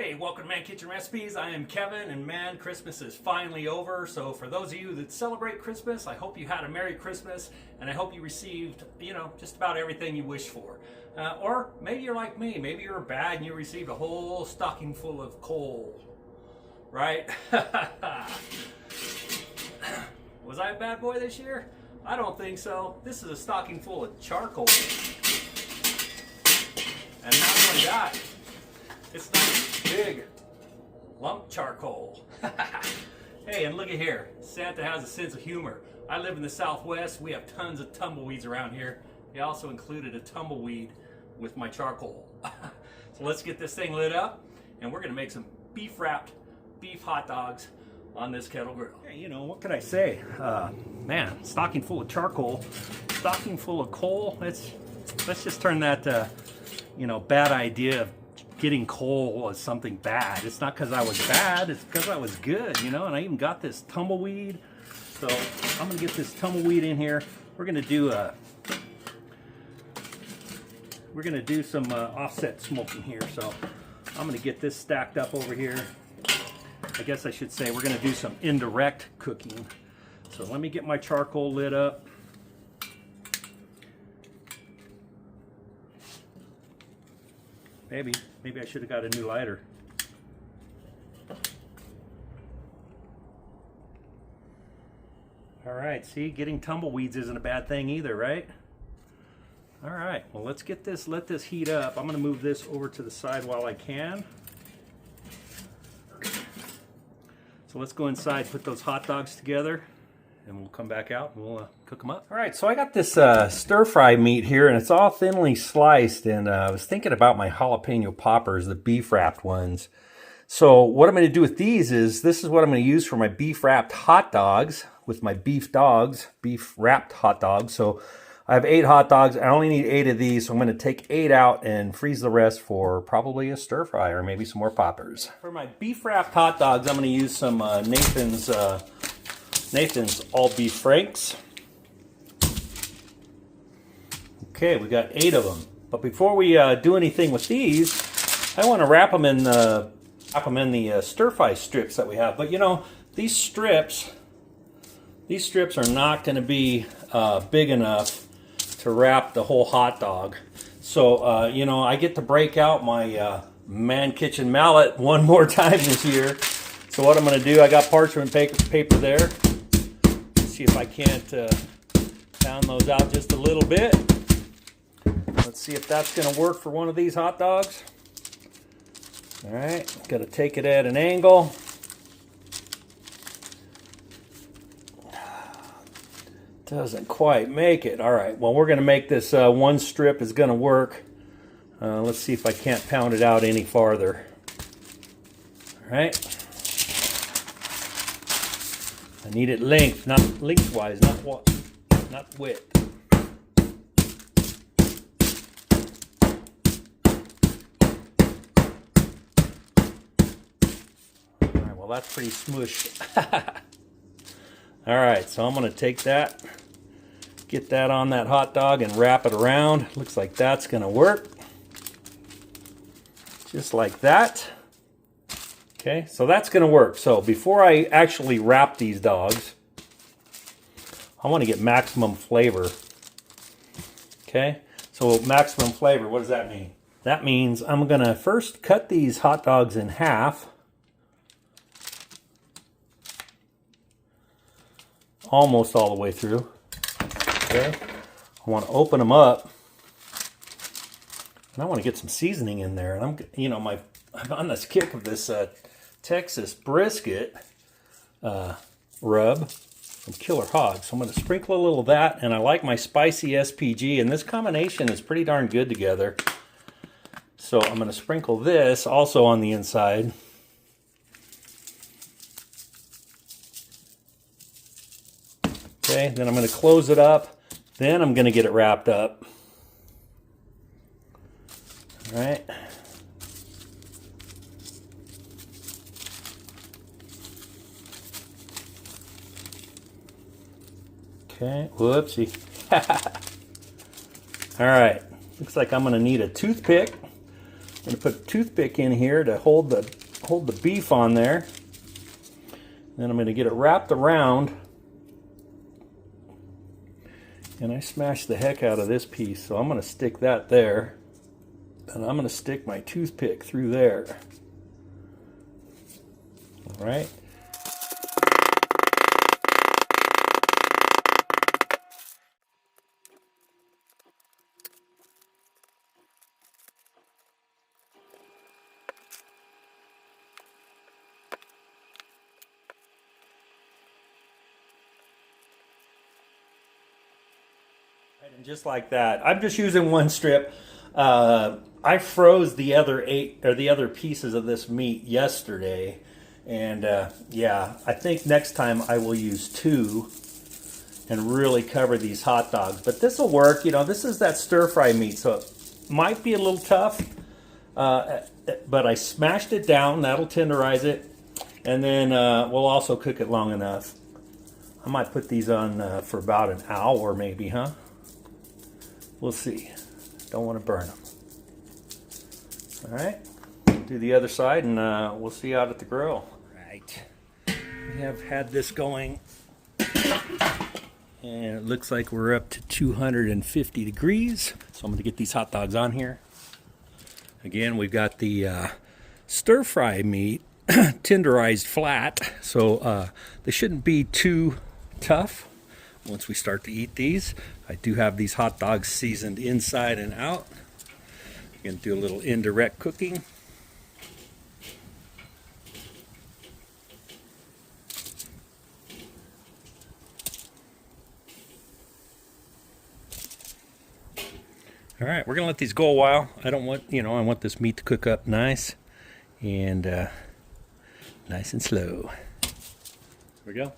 Hey, welcome to Man Kitchen Recipes. I am Kevin, and man, Christmas is finally over. So for those of you that celebrate Christmas, I hope you had a Merry Christmas, and I hope you received, just about everything you wished for. Or maybe you're like me. Maybe you're bad and you received a whole stocking full of coal, right? Was I a bad boy this year? I don't think so. This is a stocking full of charcoal. And not only that, it's nice, big, lump charcoal. Hey, and look at here. Santa has a sense of humor. I live in the Southwest. We have tons of tumbleweeds around here. He also included a tumbleweed with my charcoal. So let's get this thing lit up, and we're gonna make some beef-wrapped beef hot dogs on this kettle grill. Hey, what can I say? Man, stocking full of charcoal, stocking full of coal. Let's just turn that, bad idea of getting coal as something bad. It's not because I was bad, it's because I was good, and I even got this tumbleweed. So I'm gonna get this tumbleweed in here. We're gonna do some offset smoking here. So I'm gonna get this stacked up over here. I guess I should say we're gonna do some indirect cooking. So let me get my charcoal lit up. Maybe I should have got a new lighter. All right, see, getting tumbleweeds isn't a bad thing either, right? All right, well, let this heat up. I'm gonna move this over to the side while I can. So let's go inside, put those hot dogs together, and we'll come back out and we'll cook them up. All right, so I got this stir-fry meat here, and it's all thinly sliced, and I was thinking about my jalapeno poppers, the beef-wrapped ones. So what I'm going to do with these is, this is what I'm going to use for my beef-wrapped hot dogs, with my beef-wrapped hot dogs. So I have 8 hot dogs. I only need 8 of these, so I'm going to take 8 out and freeze the rest for probably a stir-fry or maybe some more poppers. For my beef-wrapped hot dogs, I'm going to use some Nathan's all beef franks. Okay, we got 8 of them. But before we do anything with these, I want to wrap them in the stir-fry strips that we have. But these strips are not going to be big enough to wrap the whole hot dog. So I get to break out my Man Kitchen mallet one more time this year. So what I'm going to do, I got parchment paper there. See if I can't pound those out just a little bit. Let's see if that's going to work for one of these hot dogs. All right, got to take it at an angle. Doesn't quite make it. All right, well, we're going to make this one strip is going to work. Let's see if I can't pound it out any farther. All right. I need it length, not lengthwise, not width. All right, well, that's pretty smushed. All right, so I'm going to take that, get that on that hot dog and wrap it around. Looks like that's going to work. Just like that. Okay, so that's going to work. So before I actually wrap these dogs, I want to get maximum flavor. Okay, so maximum flavor, what does that mean? That means I'm going to first cut these hot dogs in half. Almost all the way through. Okay, I want to open them up. And I want to get some seasoning in there. And I'm on this kick of this Texas brisket rub from Killer Hog. So I'm going to sprinkle a little of that, and I like my spicy SPG, and this combination is pretty darn good together. So I'm going to sprinkle this also on the inside. Okay, then I'm going to close it up. Then I'm going to get it wrapped up. All right. Okay, whoopsie. All right, looks like I'm going to need a toothpick I'm going to put a toothpick in here to hold the beef on there. Then I'm going to get it wrapped around. And I smashed the heck out of this piece, so I'm going to stick that there. And I'm going to stick my toothpick through there. All right. And just like that, I'm just using one strip. I froze the other pieces of this meat yesterday, and yeah, I think next time I will use 2 and really cover these hot dogs. But this will work. You know, this is that stir fry meat, so it might be a little tough, but I smashed it down. That'll tenderize it, and then we'll also cook it long enough. I might put these on for about an hour, maybe, huh? We'll see. Don't want to burn them. All right, do the other side, and we'll see you out at the grill. Right, we have had this going, and it looks like we're up to 250 degrees. So I'm going to get these hot dogs on here. Again, we've got the stir fry meat tenderized flat, so they shouldn't be too tough. Once we start to eat these, I do have these hot dogs seasoned inside and out. I'm going to do a little indirect cooking. All right, we're going to let these go a while. I don't want, I want this meat to cook up nice and nice and slow. There we go.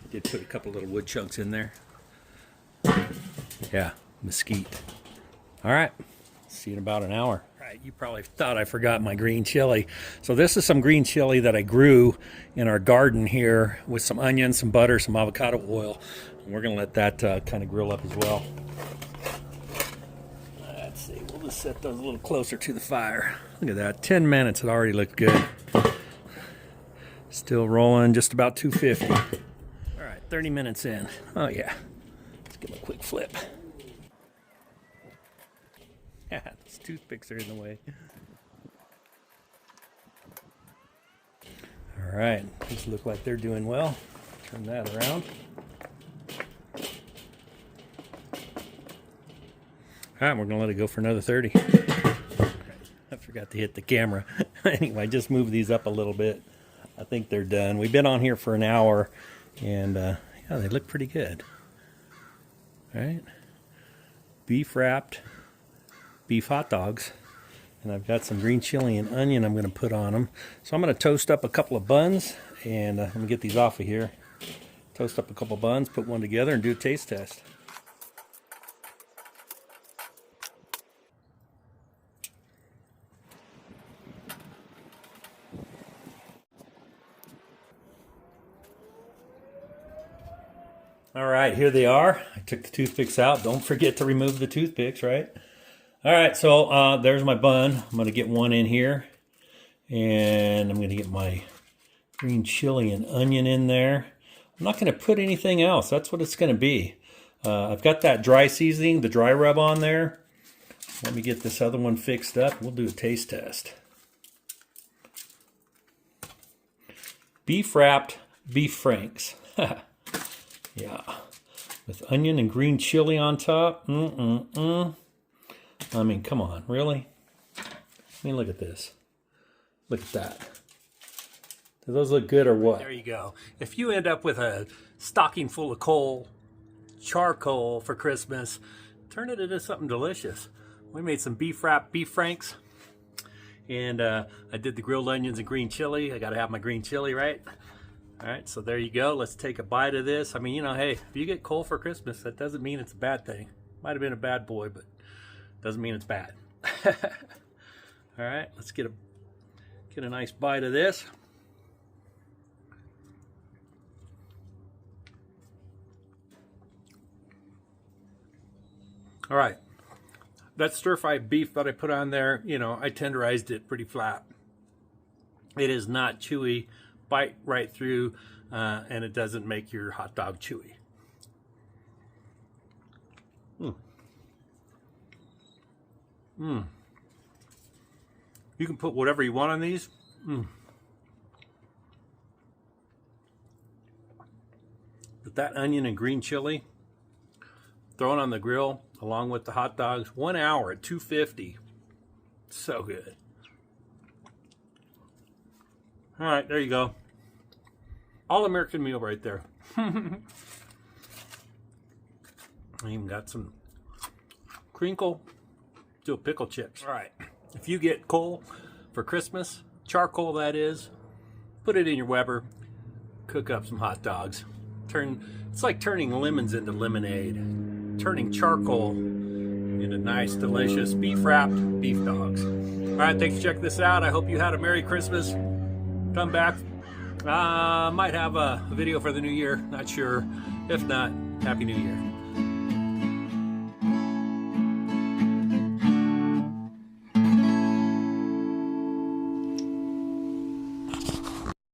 I did put a couple little wood chunks in there. Yeah, mesquite. All right, see you in about an hour. All right, you probably thought I forgot my green chili. So this is some green chili that I grew in our garden here with some onions, some butter, some avocado oil. And we're gonna let that kind of grill up as well. Let's see, we'll just set those a little closer to the fire. Look at that, 10 minutes, it already looked good. Still rolling, just about 250. All right, 30 minutes in. Oh yeah, let's give them a quick flip. Yeah, those toothpicks are in the way. All right, these look like they're doing well. Turn that around. All right, we're gonna let it go for another 30. I forgot to hit the camera. Anyway, just move these up a little bit. I think they're done. We've been on here for an hour, and yeah, they look pretty good. All right, beef wrapped beef hot dogs, and I've got some green chili and onion I'm going to put on them. So I'm going to toast up a couple of buns, and I'm going to get these off of here. Toast up a couple of buns, put one together, and do a taste test. All right, here they are. I took the toothpicks out. Don't forget to remove the toothpicks, right? All right, so there's my bun. I'm going to get one in here. And I'm going to get my green chili and onion in there. I'm not going to put anything else. That's what it's going to be. I've got that dry seasoning, the dry rub on there. Let me get this other one fixed up. We'll do a taste test. Beef wrapped beef franks. Yeah, with onion and green chili on top. I mean, come on, really? I mean, look at this. Look at that. Do those look good or what? There you go. If you end up with a stocking full of charcoal for Christmas, turn it into something delicious. We made some beef wrapped beef franks, and I did the grilled onions and green chili. I got to have my green chili, right? All right, so there you go. Let's take a bite of this. I mean, hey, if you get coal for Christmas, that doesn't mean it's a bad thing. Might have been a bad boy, but doesn't mean it's bad. All right, let's get a nice bite of this. All right, That stir-fried beef that I put on there, you know, I tenderized it pretty flat. It is not chewy, bite right through, and it doesn't make your hot dog chewy. You can put whatever you want on these. With that onion and green chili thrown on the grill along with the hot dogs, 1 hour at 250. So good. All right, there you go. All American meal right there. I even got some crinkle dill pickle chips. All right, if you get coal for Christmas, charcoal that is, put it in your Weber, cook up some hot dogs. It's like turning lemons into lemonade, turning charcoal into nice, delicious beef-wrapped beef dogs. All right, thanks for checking this out. I hope you had a Merry Christmas. Come back. Might have a video for the new year, not sure. If not, Happy New Year.